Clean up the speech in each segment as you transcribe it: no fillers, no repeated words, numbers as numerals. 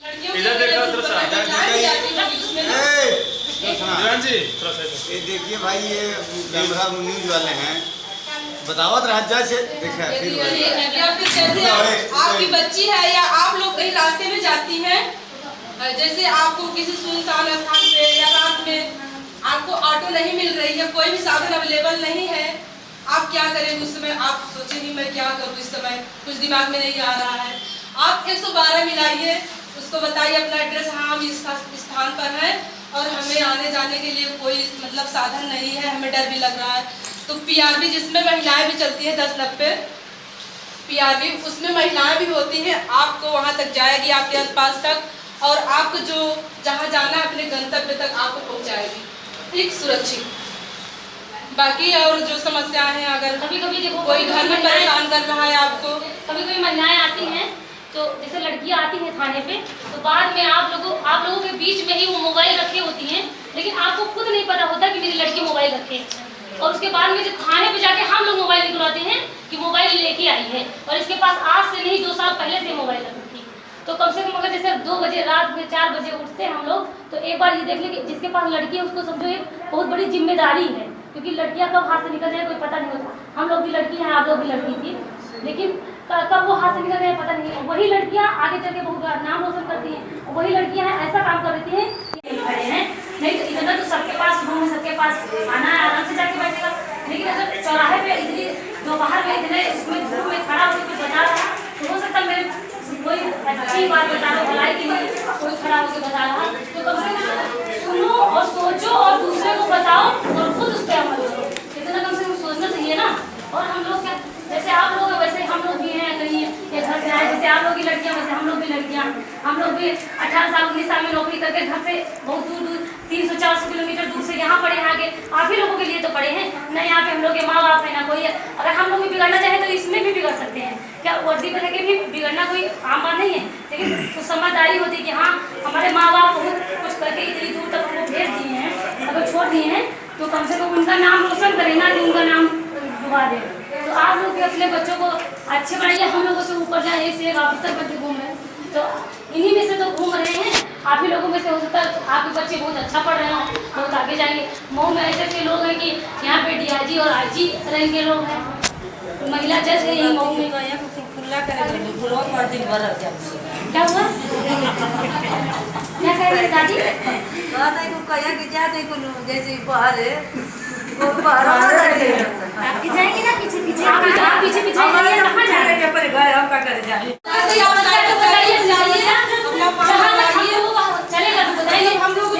इधर देखो ये देखिए भाई, ये कैमरा न्यूज वाले हैं, बतावत राजा से देखा या फिर जैसे आपकी बच्ची है या आप लोग कहीं रास्ते में जाती हैं, जैसे आपको किसी सुनसान स्थान पे या रात में आपको ऑटो नहीं मिल रही है, कोई भी साधन अवेलेबल नहीं है, आप क्या करेंगे उस समय? आप सोचेंगे मैं क्या करूँ इस समय, कुछ दिमाग में नहीं आ रहा है। आप 112 मिलाइए, उसको बताइए अपना एड्रेस, हाँ हम इस स्थान पर हैं और हमें आने जाने के लिए कोई मतलब साधन नहीं है, हमें डर भी लग रहा है। तो पीआरबी जिसमें महिलाएं भी चलती है 1090 पीआरबी, उसमें महिलाएं भी होती हैं, आपको वहां तक जाएगी, आपके आसपास तक, और आपको जो जहां जाना है अपने गंतव्य तक आपको पहुंचाएगी, ठीक सुरक्षित। बाकी और जो समस्याएं हैं, अगर कभी कभी देखो कोई घर में परेशान कर रहा है आपको, कभी कभी महिलाएं आती हैं, तो जैसे लड़कियां आती हैं थाने पे, तो बाद में आप लोगों के बीच में ही वो मोबाइल रखे होती हैं, लेकिन आपको खुद नहीं पता होता कि मेरी लड़की मोबाइल रखे, और उसके बाद में जब थाने पे जाके हम लोग मोबाइल निकलवाते हैं कि मोबाइल लेके आई है, और इसके पास आज से नहीं 2 साल पहले से मोबाइल रखी थी। तो कम से कम अगर जैसे 2 बजे रात में 4 बजे उठते हैं हम लोग, तो एक बार ये देख लें कि जिसके पास लड़की है उसको समझो एक बहुत बड़ी जिम्मेदारी है, क्योंकि लड़कियां कब हाथ से निकल जाए कोई पता नहीं होता। हम लोग भी लड़की हैं, आप लोग भी लड़की थी, लेकिन कब वो हाथ से निकल जाए पता नहीं है। वही लड़कियां आगे चल के बहुत नाम रोशन करती हैं, वही लड़कियां ऐसा काम कर देती हैं खड़े हैं, नहीं तो इतना तो सबके पास रूम है, सबके पास आना है, आराम से जाके बैठेगा। लेकिन अगर चौराहे पे इतनी दोपहर में इतने इसमें धूप में खड़ा होकर कुछ बता रहा है, तो हो सकता मेरे कोई अच्छी बात बता रहा, भलाई की नहीं, कोई खड़ा होकर बता रहा, तो कम से कम सुनो और सोचो और दूसरे को बताओ और खुद उस पर अमल करो, इतना कम से कम सोचना चाहिए ना। और हम लोग क्या, जैसे आप लोग वैसे हम लोग भी हैं, कहीं ये घर से आए, जैसे आप लोग की लड़कियां वैसे हम लोग भी लड़कियां, हम लोग भी 18 साल 19 साल में नौकरी करके घर से बहुत दूर 300-400 किलोमीटर दूर से यहाँ पढ़े हैं, आगे आप ही लोगों के लिए तो पढ़े हैं ना, यहाँ पे हम लोग के माँ बाप है ना कोई है। अगर हम लोग भी बिगड़ना चाहें तो इसमें भी बिगड़ सकते हैं, क्या वर्दी पर के भी बिगड़ना कोई आम बात नहीं है, लेकिन कुछ समझदारी होती है कि हाँ हमारे माँ बाप बहुत कुछ करके इतनी दूर तक हमको भेज दिए हैं, अगर छोड़ दिए हैं, तो कम से कम उनका नाम रोशन करें ना कि उनका नाम डुबा दें। तो आप लोग भी अपने बच्चों को अच्छे बनाइए, हम लोगों से ऊपर जाए, एक से एक ऑफिसर बन के घूम रहे हैं, तो इन्हीं में से तो घूम रहे हैं, आप ही लोगों में से हो सकता है आपके बच्चे बहुत अच्छा पढ़ रहे हैं, बहुत आगे जाएंगे। मऊ में ऐसे ऐसे लोग हैं कि यहाँ पे डीआईजी और आईजी रैंक के लोग हैं, महिला जज है यही मऊ में। क्या हुआ, क्या कह रही दादी? आपकी जाएंगे ना पीछे पीछे, आप पीछे पीछे कहाँ जा रहे हैं? चलेगा तो बताइए, हम लोग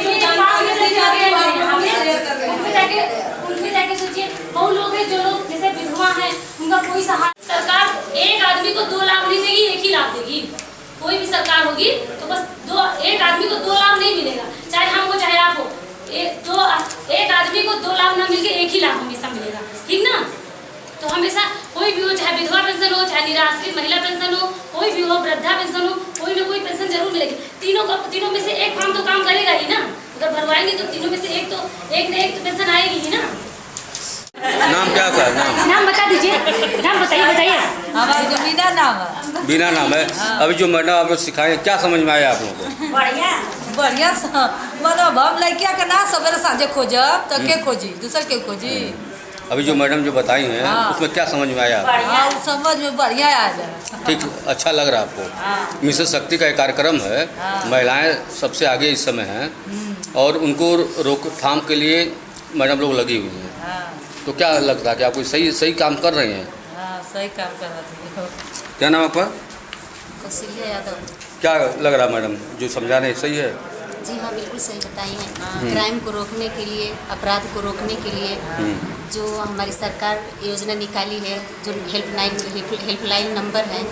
उनके जाके सोचिए, बहुत लोग हैं जो लोग जैसे विधवा हैं, उनका कोई सहारा, सरकार एक आदमी को 2 लाख नहीं देगी, 1 ही लाख देगी। कोई भी सरकार होगी तो बस एक आदमी को 2 लाख नहीं मिलेगा, चाहे हमको चाहे आपको, एक आदमी को 2 लाख ना मिलके 1 ही लाख हमेशा मिलेगा, ठीक ना। तो हमेशा कोई भी हो, चाहे विधवा पेंशन हो, चाहे निराश्रित महिला पेंशन हो, कोई भी हो, वृद्धा पेंशन हो, कोई ना कोई पेंशन जरूर मिलेगी। तीनों में से एक काम तो काम करेगा ही ना, अगर भरवाएंगे तो तीनों में से एक ना एक तो पेंशन आएगी ही ना। नाम क्या था? नाम बता दीजिए, नाम बताइए। हमारा बिना नाम है। बिना नाम है। अभी जो मैडम आपको सिखाए क्या समझ में आया आप लोगों को? बढ़िया मतलब हम लड़किया के ना सवेरे साझे खोजब तो के खोजी, दूसर के खोजी। अभी जो मैडम जो बताई हैं उसमें क्या समझ में आया? हाँ, समझ में बढ़िया आ जाए। ठीक, अच्छा लग रहा आपको? मिशन शक्ति का एक कार्यक्रम है, महिलाएं सबसे आगे इस समय हैं और उनको रोकथाम के लिए मैडम लोग लगी हुई हैं, तो क्या लगता है कि आप कोई सही काम कर रहे हैं? हाँ, सही काम कर रहे हैं। क्या नाम आपका? कौशल्या यादव। क्या लग रहा मैडम जो समझा रहे सही है? जी हाँ, बिल्कुल सही बताई हैं। क्राइम को रोकने के लिए, अपराध को रोकने के लिए जो हमारी सरकार योजना निकाली है, जो हेल्पलाइन नंबर है,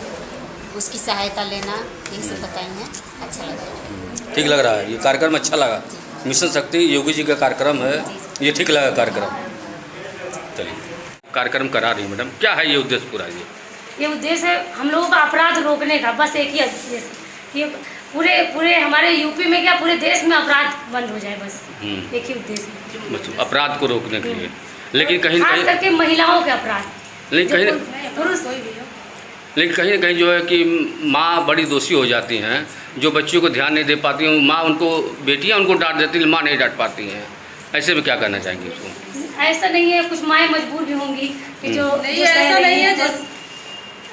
उसकी सहायता लेना, यही सब बताई हैं, अच्छा लगा। ठीक लग रहा है, ये कार्यक्रम अच्छा लगा। मिशन शक्ति योगी जी का कार्यक्रम है, ये ठीक लगा कार्यक्रम। चलिए, कार्यक्रम करा रही मैडम, क्या है ये उद्देश्य पूरा? ये उद्देश्य है हम लोगों का अपराध रोकने का, बस एक ही उद्देश्य, ये पूरे हमारे यूपी में क्या पूरे देश में अपराध बंद हो जाए, बस एक ही उद्देश्य, अपराध को रोकने के लिए। लेकिन कहीं खास करके महिलाओं के अपराध, लेकिन कहीं पुरुष लेकिन कहीं ना कहीं जो है कि माँ बड़ी दोषी हो जाती हैं, जो बच्चियों को ध्यान नहीं दे पाती हैं। माँ उनको, बेटियाँ उनको डांट देती हैं, माँ नहीं डांट पाती हैं। ऐसे में क्या करना चाहेंगे उसको? ऐसा नहीं है, कुछ माएँ मजबूर भी होंगी कि जो नहीं, जो सह ऐसा रही नहीं है, हैं।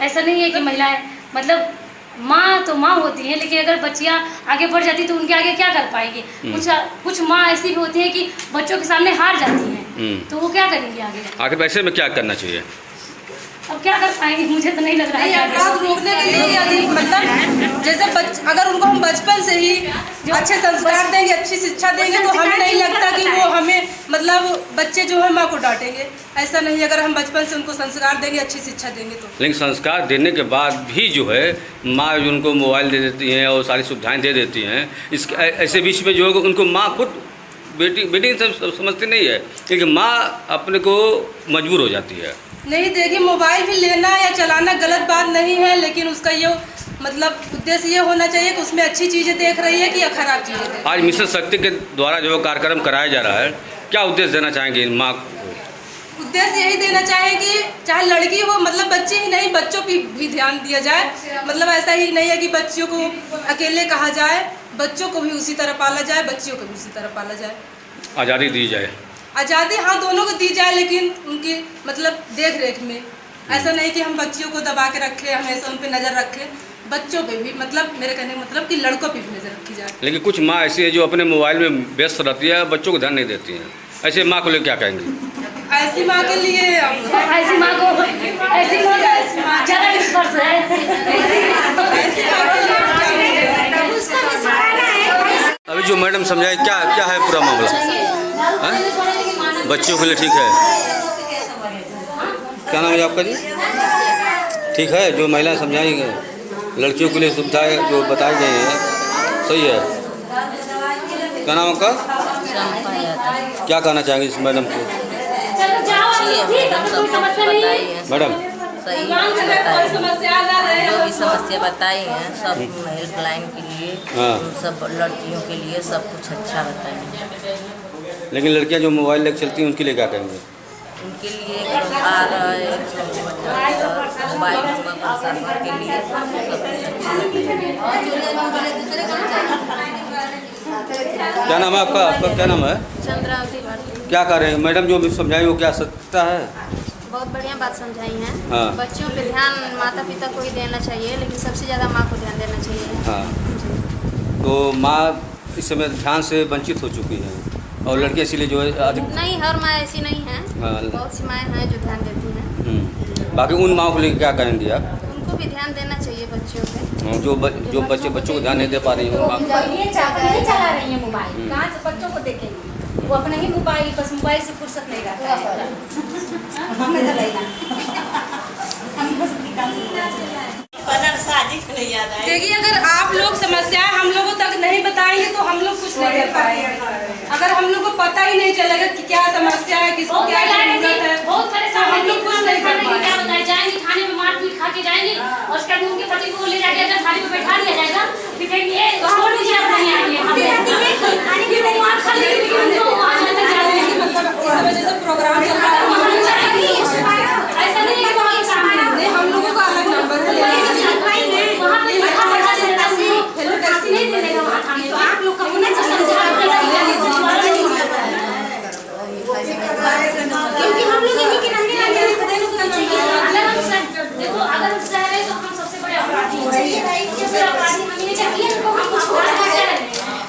ऐसा नहीं है कि महिलाएं, मतलब माँ तो माँ होती है, लेकिन अगर बच्चियाँ आगे बढ़ जाती तो उनके आगे क्या कर पाएंगी। कुछ माँ ऐसी भी होती है कि बच्चों के सामने हार जाती हैं, तो वो क्या करेंगी आगे। आखिर ऐसे में क्या करना चाहिए? अब क्या कर पाएंगे, मुझे तो नहीं लग रहा नहीं, है। अपराध रोकने के लिए यदि मतलब जैसे अगर उनको हम बचपन से ही अच्छे संस्कार देंगे, अच्छी शिक्षा देंगे, तो हमें नहीं लगता कि वो हमें मतलब बच्चे जो है माँ को डांटेंगे। ऐसा नहीं, अगर हम बचपन से उनको संस्कार देंगे, अच्छी शिक्षा देंगे तो। लेकिन संस्कार देने के बाद भी जो है माँ उनको मोबाइल दे देती हैं और सारी सुविधाएं दे देती हैं। इस ऐसे बीच में जो है उनको माँ खुद बेटी समझती नहीं है, क्योंकि माँ अपने को मजबूर हो जाती है। नहीं, देखिए मोबाइल भी लेना या चलाना गलत बात नहीं है, लेकिन उसका ये मतलब उद्देश्य ये होना चाहिए कि उसमें अच्छी चीज़ें देख रही है कि या खराब चीज़ें देख। आज मिशन शक्ति के द्वारा जो कार्यक्रम कराया जा रहा है, क्या उद्देश्य देना चाहेंगे माँ को? उद्देश्य यही देना चाहेंगे, चाहे लड़की हो, मतलब बच्चे ही नहीं, बच्चों पर भी ध्यान दिया जाए। मतलब ऐसा ही नहीं है कि बच्चियों को अकेले कहा जाए, बच्चों को भी उसी तरह पाला जाए, बच्चियों को भी उसी तरह पाला जाए। आज़ादी दी जाए। आज़ादी हाँ दोनों को दी जाए, लेकिन उनकी मतलब देख रेख में। ऐसा नहीं कि हम बच्चियों को दबा के रखें, हमेशा उन पर नज़र रखें। बच्चों पे भी, मतलब मेरे कहने का मतलब कि लड़कों पे भी नज़र रखी जाए। लेकिन कुछ माँ ऐसी है जो अपने मोबाइल में व्यस्त रहती है, बच्चों को ध्यान नहीं देती हैं। ऐसे माँ को लिए क्या कहेंगे? ऐसी माँ के लिए ऐसी माँ को ज़्यादा स्पर्श है। अभी जो मैडम समझाए, क्या है पूरा मामला? बच्चों के लिए ठीक है? क्या नाम है आपका जी? ठीक है, जो महिलाएं समझाई गई, लड़कियों के लिए सुविधाएं जो बताई गई हैं, सही है। क्या नाम आपका? क्या कहना चाहेंगे इस मैडम को? मैडम सही बताई, जो भी समस्या बताई हैं सब हेल्पलाइन के लिए, सब लड़कियों के लिए सब कुछ अच्छा बताएं। लेकिन लड़कियां जो मोबाइल लेकर चलती हैं उनके लिए क्या कहेंगे? उनके लिए आ रहा है मोबाइल नंबर प्रशासन के लिए सब कुछ अच्छा। क्या नाम है आपका? क्या नाम है? चंद्रावती भारती। क्या कर रहे हैं मैडम जो भी समझाई वो क्या सत्ता है? बहुत बढ़िया बात समझाई हैं। हाँ। बच्चों पे ध्यान माता पिता को ही देना चाहिए, लेकिन सबसे ज़्यादा माँ को ध्यान देना चाहिए। हाँ, तो माँ इस समय ध्यान से वंचित हो चुकी हैं और लड़के इसीलिए जो है अधिक नहीं, हर माँ ऐसी नहीं है। हाँ। बहुत सी माएँ हैं जो ध्यान देती हैं। बाकी उन माँ को लेकर क्या कहेंगे आप? उनको भी ध्यान देना चाहिए बच्चों पे। जो बच्चों को ध्यान नहीं दे पा रही हैं उन माँ को। नहीं चला रही है मोबाइल, कहाँ से बच्चों को देखेंगे? वो अपना ही मोबाइल, बस मोबाइल से फुर्सत नहीं रहता है। देखिए, अगर आप लोग समस्याएं हम लोगों तक नहीं बताएंगे तो हम लोग कुछ नहीं कर पाएंगे। अगर हम लोग को पता ही नहीं चलेगा कि क्या समस्या है, किसको क्या जरूरत है, बहुत परेशान हम लोग कुछ नहीं कर पाएंगे। क्या बताएं, जाएंगे थाने में मार पीट खा के जाएंगे और उसके बाद उनके पति को ले जाके अगर थाने में बैठा दिया जाएगा, फिर कहेंगे ये छोड़ दीजिए, आप नहीं आएंगे। खाने की वो मार खा लेंगे, लेकिन उनको वहाँ जाने जाएंगे। मतलब इस वजह से प्रोग्राम चल रहा है। ऐसा नहीं है कि वहाँ काम नहीं, हम लोगों का अलग नंबर है। वहाँ पे लिखा पढ़ा देता है, टैक्सी नहीं देगा वहाँ थाने में। आप लोग का होना चाहिए, क्योंकि हम लोग यहीं के रहने वाले हैं। देखो, अगर हम शहर है तो हम सबसे बड़े अपराधी हैं। सबसे अपराधी हम ये चाहिए तो हम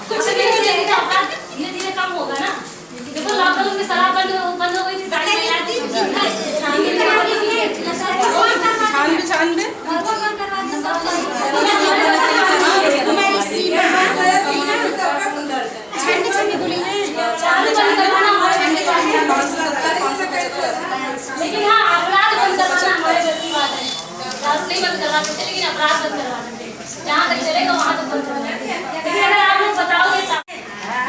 कुछ नहीं देगा, अपराध धीरे धीरे कम होगा ना। देखो, लॉकडाउन में शराब बंद हो गई थी, गाड़ी में याद छानबे लेकिन हाँ, अपराध बंद करवाना हमारे बस की बात है। अपराध नहीं बंद करवा सकते, लेकिन अपराध बंद करवा सकते हैं। जहाँ तक चलेगा वहाँ तक बंद करवा सकते हैं। लेकिन अगर आप लोग बताओगे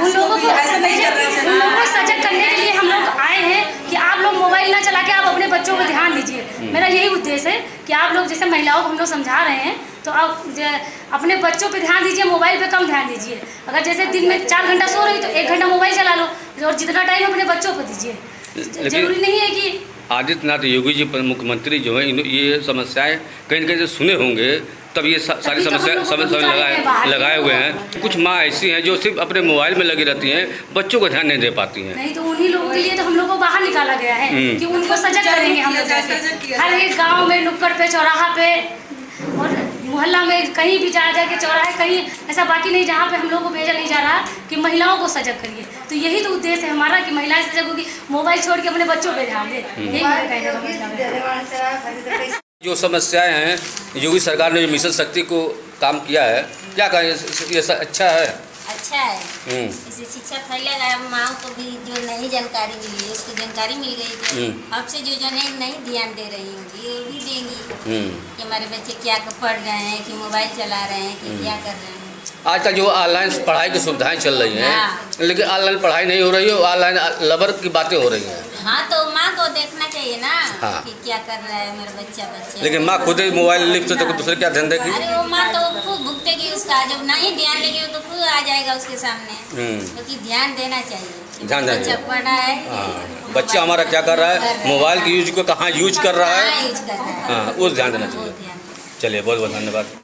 उन लोगों को ऐसा नहीं कर रहे हैं। उन लोगों को सजग करने के लिए हम लोग आए हैं कि आप लोग मोबाइल ना चला के आप अपने बच्चों पर ध्यान दीजिए। मेरा यही उद्देश्य है कि आप लोग जैसे महिलाओं को हम लोग समझा रहे हैं, तो आप अपने बच्चों पे ध्यान दीजिए, मोबाइल पे कम ध्यान दीजिए। अगर जैसे दिन में 4 घंटा सो रही तो 1 घंटा मोबाइल चला लो और जितना टाइम अपने बच्चों को दीजिए। जरूरी नहीं है कि आदित्यनाथ योगी जी मुख्यमंत्री जो हैं ये समस्याएं कहीं न कहीं से सुने होंगे, तब ये सारी समस्या लगाए हुए हैं। कुछ माँ ऐसी हैं जो सिर्फ अपने मोबाइल में लगी रहती हैं, बच्चों को ध्यान नहीं दे पाती हैं। नहीं तो उन्हीं लोगों के लिए तो हम लोग को बाहर निकाला गया है कि उनको सजग करेंगे हम लोग जैसे। हर एक गांव में, नुक्कड़ पे, चौराहा पे और मोहल्ला में कहीं भी जा के चौराहे कहीं ऐसा बाकी नहीं जहाँ पे हम लोग को भेजा नहीं जा रहा कि महिलाओं को सजग करिए। तो यही तो उद्देश्य है हमारा कि महिलाएं सजग होगी, मोबाइल छोड़ के अपने बच्चों पे ध्यान दे। यही मेरा कहने का मतलब है। जो समस्याएं हैं, योगी सरकार ने जो मिशन शक्ति को काम किया है, क्या कहें, ये अच्छा है? अच्छा है, इससे शिक्षा फैलेगा। माँ को भी जो नई जानकारी मिली है उसको जानकारी मिल गई, तो अब से जो नहीं ध्यान दे रही होंगी वो भी देंगी कि हमारे बच्चे क्या पढ़ रहे हैं, कि मोबाइल चला रहे हैं, कि क्या कर रहे हैं। आजकल जो ऑनलाइन पढ़ाई की सुविधाएं चल रही हैं, लेकिन ऑनलाइन पढ़ाई नहीं हो रही है, ऑनलाइन लवर की बातें हो रही हैं। हाँ, तो माँ को देखना चाहिए ना कि क्या कर रहा है मेरा बच्चा। लेकिन माँ खुद ही मोबाइल लिप्त तो दूसरे क्या ध्यान देगी? अरे वो माँ तो खूब भुगतेगी उसका, जब नहीं ध्यान देगी तो खुद आ जाएगा उसके सामने। क्योंकि ध्यान देना चाहिए, ध्यान देना बच्चा पढ़ा है, बच्चा हमारा क्या कर रहा है, मोबाइल की यूज को कहाँ यूज कर रहा है, यूज कर रहा है, हाँ, वो ध्यान देना चाहिए। चलिए, बहुत बहुत धन्यवाद।